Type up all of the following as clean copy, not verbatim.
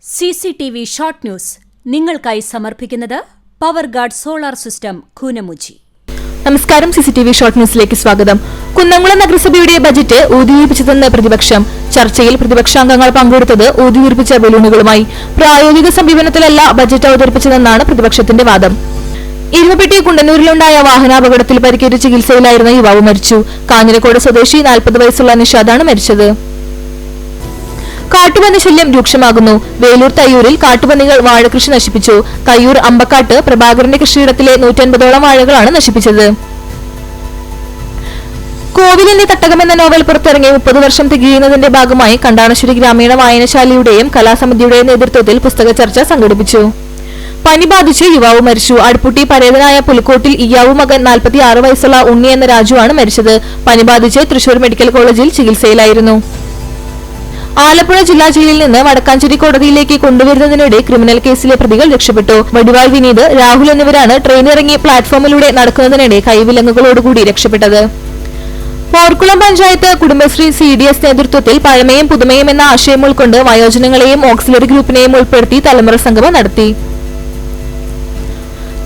CCTV short news നിങ്ങൾക്കായി സമർപ്പിക്കുന്നത് power guard solar system Koonamuchi. നമസ്കാരം. CCTV ഷോർട്ട് ന്യൂസിലേക്ക് സ്വാഗതം. കുന്നംകുളം നഗരസഭയുടെ ബജറ്റ് ഊതിവീർപ്പിച്ചതെന്ന് പ്രതിപക്ഷം. ചർച്ചയിൽ പ്രതിപക്ഷാംഗങ്ങൾ പങ്കെടുത്തത് ഊതിവീർപ്പിച്ച ബലൂണുകളുമായി. പ്രായോഗിക സമീപനത്തിലല്ല ബജറ്റ് അവതരിപ്പിച്ചതെന്നാണ് പ്രതിപക്ഷത്തിന്റെ വാദം. ഇരുമപ്പെട്ടി കുണ്ടന്നൂരിലുണ്ടായ വാഹനാപകടത്തിൽ പരിക്കേറ്റ് ചികിത്സയിലായിരുന്ന യുവാവ് മരിച്ചു. കാഞ്ഞിരക്കോട് സ്വദേശി 40 വയസ്സുള്ള നിഷാദാണ് മരിച്ചത്. കാട്ടുപന്നി ശല്യം രൂക്ഷമാകുന്നു. വേലൂർ തയ്യൂരിൽ കാട്ടുപന്നികൾ വാഴകൃഷി നശിപ്പിച്ചു. തയ്യൂർ അമ്പക്കാട്ട് പ്രഭാകരന്റെ കൃഷിയിടത്തിലെ 150ഓളം വാഴകളാണ് നശിപ്പിച്ചത്. കോവിലിന്റെ തട്ടകം എന്ന നോവൽ പുറത്തിറങ്ങി 30 വർഷം തികയുന്നതിന്റെ ഭാഗമായി കണ്ടാണശ്ശേരി ഗ്രാമീണ വായനശാലയുടെയും കലാസമിതിയുടെയും നേതൃത്വത്തിൽ പുസ്തക ചർച്ച സംഘടിപ്പിച്ചു. പനി ബാധിച്ച് യുവാവ് മരിച്ചു. അടുപ്പുട്ടി പരേതനായ പുലിക്കോട്ടിൽ ഇയാവു മകൻ 46 വയസ്സുള്ള ഉണ്ണി എന്ന രാജുവാണ് മരിച്ചത്. പനി ബാധിച്ച് തൃശൂർ മെഡിക്കൽ കോളേജിൽ ചികിത്സയിലായിരുന്നു. ആലപ്പുഴ ജില്ലാ ജയിലിൽ നിന്ന് വടക്കാഞ്ചേരി കോടതിയിലേക്ക് കൊണ്ടുവരുന്നതിനിടെ ക്രിമിനൽ കേസിലെ പ്രതികൾ രക്ഷപ്പെട്ടു. വടിവാൾ വിനീത്, രാഹുൽ എന്നിവരാണ് ട്രെയിനിറങ്ങി പ്ലാറ്റ്ഫോമിലൂടെ നടക്കുന്നതിനിടെ കൈവിലങ്ങുകളോടുകൂടി രക്ഷപ്പെട്ടത്. പോർക്കുളം പഞ്ചായത്ത് കുടുംബശ്രീ CDS നേതൃത്വത്തിൽ പഴമയും പുതുമയും എന്ന ആശയം ഉൾക്കൊണ്ട് വയോജനങ്ങളെയും ഓക്സിലറി ഗ്രൂപ്പിനെയും ഉൾപ്പെടുത്തി തലമുറ സംഗമം നടത്തി.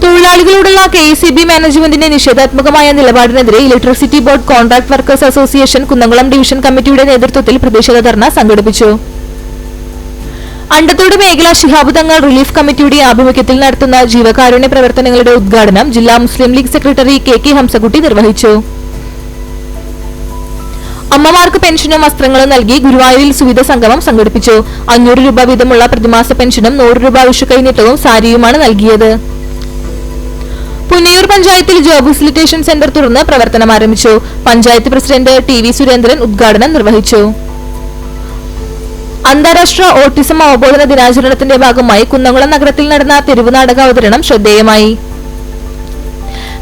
തൊഴിലാളികളോടുള്ള KECB മാനേജ്മെന്റിന്റെ നിഷേധാത്മകമായ നിലപാടിനെതിരെ electricity board contract workers association Kunnamkulam division കമ്മിറ്റിയുടെ നേതൃത്വത്തിൽ പ്രതിഷേധ ധർണ സംഘടിപ്പിച്ചു. അണ്ടത്തോട് മേഖല ശിഹാബ് തങ്ങൾ റിലീഫ് കമ്മിറ്റിയുടെ ആഭിമുഖ്യത്തിൽ നടത്തുന്ന ജീവകാരുണ്യ പ്രവർത്തനങ്ങളുടെ ഉദ്ഘാടനം ജില്ലാ മുസ്ലിം ലീഗ് സെക്രട്ടറി KK ഹംസകുട്ടി നിർവഹിച്ചു. അമ്മമാർക്ക് പെൻഷനും വസ്ത്രങ്ങളും നൽകി ഗുരുവായൂരിൽ സുവിധ സംഗമം സംഘടിപ്പിച്ചു. 500 രൂപ വീതമുള്ള പ്രതിമാസ പെൻഷനും 100 രൂപ വിഷു കൈനീട്ടവും സാരിയുമാണ് നൽകിയത്. പുന്നയൂർ പഞ്ചായത്തിൽ ജോബ് ഫെസിലിറ്റേഷൻ സെന്റർ തുറന്ന് പ്രവർത്തനം ആരംഭിച്ചു. പഞ്ചായത്ത് പ്രസിഡന്റ് TV സുരേന്ദ്രൻ ഉദ്ഘാടനം നിർവഹിച്ചു. അന്താരാഷ്ട്ര ഓട്ടിസം അവബോധന ദിനാചരണത്തിന്റെ ഭാഗമായി കുന്നംകുളം നഗരത്തിൽ നടന്ന തെരുവ് നാടക അവതരണം ശ്രദ്ധേയമായി.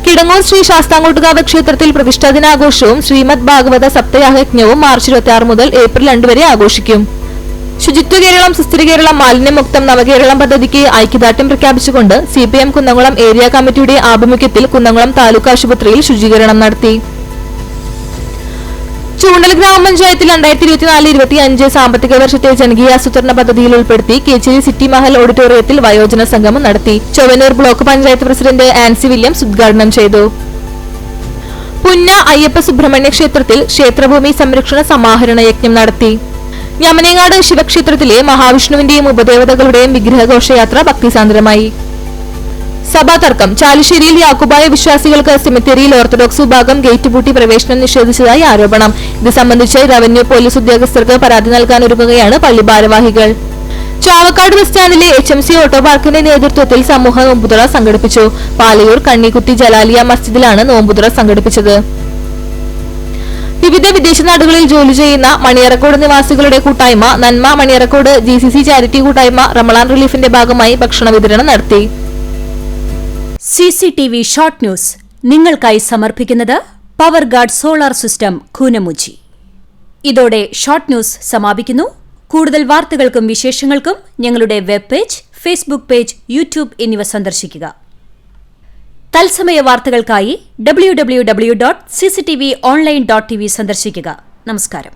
കിടങ്ങൂർ ശ്രീ ശാസ്താംകോട്ടുകാവ് ക്ഷേത്രത്തിൽ പ്രതിഷ്ഠാ ദിനാഘോഷവും ശ്രീമദ് ഭാഗവത സപ്തയാഹയജ്ഞവും മാർച്ച് 26 മുതൽ ഏപ്രിൽ 2 വരെ ആഘോഷിക്കും. ശുചിത്വ കേരളം, സുസ്ഥിര കേരളം, മാലിന്യമുക്തം നവകേരളം പദ്ധതിക്ക് ഐക്യദാർഢ്യം പ്രഖ്യാപിച്ചുകൊണ്ട് CPM കുന്നംകുളം ഏരിയ കമ്മിറ്റിയുടെ ആഭിമുഖ്യത്തിൽ കുന്നംകുളം താലൂക്ക് ആശുപത്രിയിൽ ശുചീകരണം നടത്തി. ചൂണ്ടൽ ഗ്രാമപഞ്ചായത്തിൽ 2024-25 സാമ്പത്തിക വർഷത്തെ ജനകീയാസൂത്രണ പദ്ധതിയിൽ ഉൾപ്പെടുത്തി കേച്ചേരി സിറ്റി മഹൽ ഓഡിറ്റോറിയത്തിൽ വയോജന സംഗമം നടത്തി. Chowwannur block panchayat president Ancy Williams ഉദ്ഘാടനം ചെയ്തു. പുന്ന അയ്യപ്പ സുബ്രഹ്മണ്യ ക്ഷേത്രത്തിൽ ക്ഷേത്രഭൂമി സംരക്ഷണ സമാഹരണ യജ്ഞം നടത്തി. യമനേങ്ങാട് ശിവക്ഷേത്രത്തിലെ മഹാവിഷ്ണുവിന്റെയും ഉപദേവതകളുടെയും വിഗ്രഹഘോഷയാത്ര ഭക്തിസാന്ദ്രമായി. സഭാതർക്കം. ചാലിശ്ശേരിയിൽ യാക്കോബായ വിശ്വാസികൾക്ക് സെമിത്തേരിയിൽ ഓർത്തഡോക്സ് വിഭാഗം ഗേറ്റ് പൂട്ടി പ്രവേശനം നിഷേധിച്ചതായി ആരോപണം. ഇത് സംബന്ധിച്ച് റവന്യൂ പോലീസ് ഉദ്യോഗസ്ഥർക്ക് പരാതി നൽകാനൊരുങ്ങുകയാണ് പള്ളി ഭാരവാഹികൾ. ചാവക്കാട് ബസ് സ്റ്റാൻഡിലെ HMC ഓട്ടോ പാർക്കിന്റെ നേതൃത്വത്തിൽ സമൂഹ നോമ്പുതുറ സംഘടിപ്പിച്ചു. പാലയൂർ കണ്ണിക്കുത്തി ജലാലിയ മസ്ജിദിലാണ് നോമ്പുതുറ സംഘടിപ്പിച്ചത്. വിവിധ വിദേശ നാടുകളിൽ ജോലി ചെയ്യുന്ന മണിയറക്കോട് നിവാസികളുടെ കൂട്ടായ്മ നന്മ മണിയറക്കോട് GCC ചാരിറ്റി കൂട്ടായ്മ റമളാൻ റിലീഫിന്റെ ഭാഗമായി ഭക്ഷണ വിതരണം നടത്തി. CCTV ഷോർട്ട് ന്യൂസ് നിങ്ങൾക്കായി സമർപ്പിക്കുന്നത് power guard solar system Koonamuchi. ഇതോടെ ഷോർട്ട് ന്യൂസ് സമാപിക്കുന്നു. കൂടുതൽ വാർത്തകൾക്കും വിശേഷങ്ങൾക്കും ഞങ്ങളുടെ web page, Facebook page, YouTube എന്നിവ സന്ദർശിക്കുക. തത്സമയ വാർത്തകൾക്കായി www.cctv online.tv സന്ദർശിക്കുക. നമസ്കാരം.